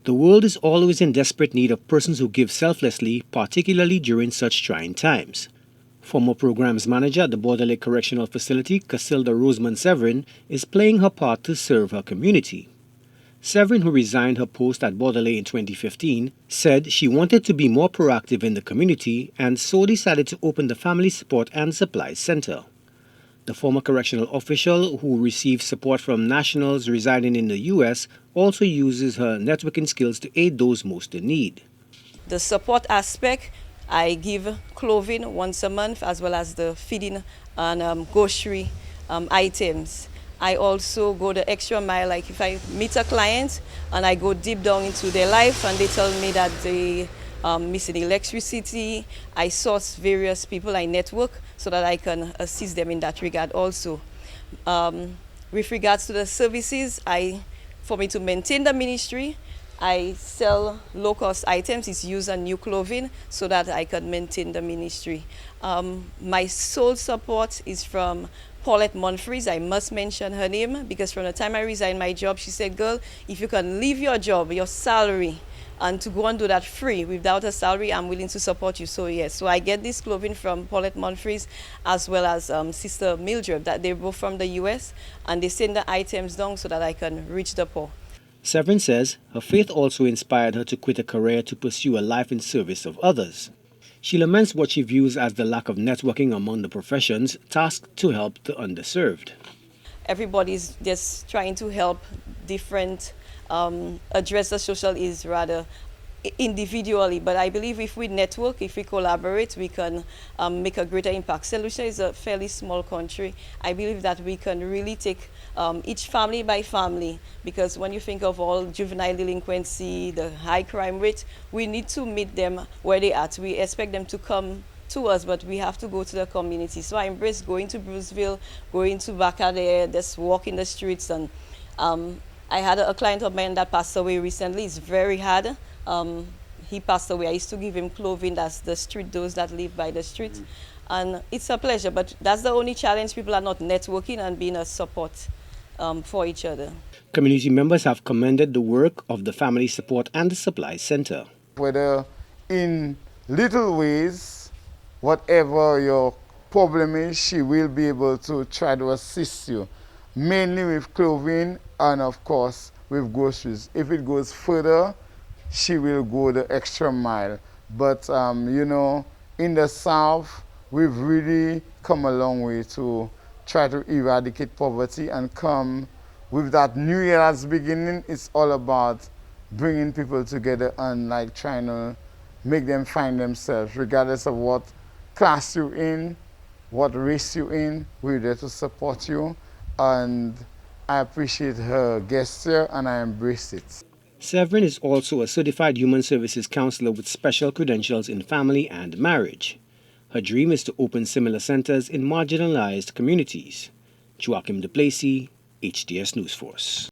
The world is always in desperate need of persons who give selflessly, particularly during such trying times. Former Programs Manager at the Bordelais Correctional Facility, Casilda Rosemond Severin, is playing her part to serve her community. Severin, who resigned her post at Bordelais in 2015, said she wanted to be more proactive in the community and so decided to open the Family Support and Supplies Center. The former correctional official, who receives support from nationals residing in the U.S., also uses her networking skills to aid those most in need. The support aspect, I give clothing once a month as well as the feeding and grocery items. I also go the extra mile, like if I meet a client and I go deep down into their life and they tell me that they missing electricity, I source various people, I network so that I can assist them in that regard also. With regards to the services, for me to maintain the ministry, I sell low-cost items, it's used on new clothing so that I can maintain the ministry. My sole support is from Paulette Monfries. I must mention her name because from the time I resigned my job, she said, girl, if you can leave your job, your salary, and to go and do that free without a salary, I'm willing to support you. So yes, so I get this clothing from Paulette Monfries as well as Sister Mildred, that they're both from the US, and they send the items down so that I can reach the poor. Severin says her faith also inspired her to quit a career to pursue a life in service of others. She laments what she views as the lack of networking among the professions tasked to help the underserved. Everybody's just trying to help different, address the social ills rather individually, but I believe if we network, if we collaborate, we can make a greater impact. St. Lucia is a fairly small country. I believe that we can really take each family by family, because when you think of all juvenile delinquency, the high crime rate, we need to meet them where they are. We expect them to come to us, but we have to go to the community. So I embrace going to Bruceville, going to Baca there, just walk in the streets. And I had a client of mine that passed away recently. It's very hard. He passed away. I used to give him clothing. That's the street, those that live by the street. And it's a pleasure, but that's the only challenge. People are not networking and being a support for each other. Community members have commended the work of the Family Support and the Supplies Center. Whether in little ways, whatever your problem is, she will be able to try to assist you, mainly with clothing and of course with groceries. If it goes further, she will go the extra mile. But you know, in the South, we've really come a long way to try to eradicate poverty and come with that new year as beginning. It's all about bringing people together and like trying to make them find themselves, regardless of what class you're in, what race you're in. We're there to support you, and I appreciate her gesture and I embrace it. Severin is also a certified human services counselor with special credentials in family and marriage. Her dream is to open similar centers in marginalized communities. Joachim Duplessis, HDS News Force.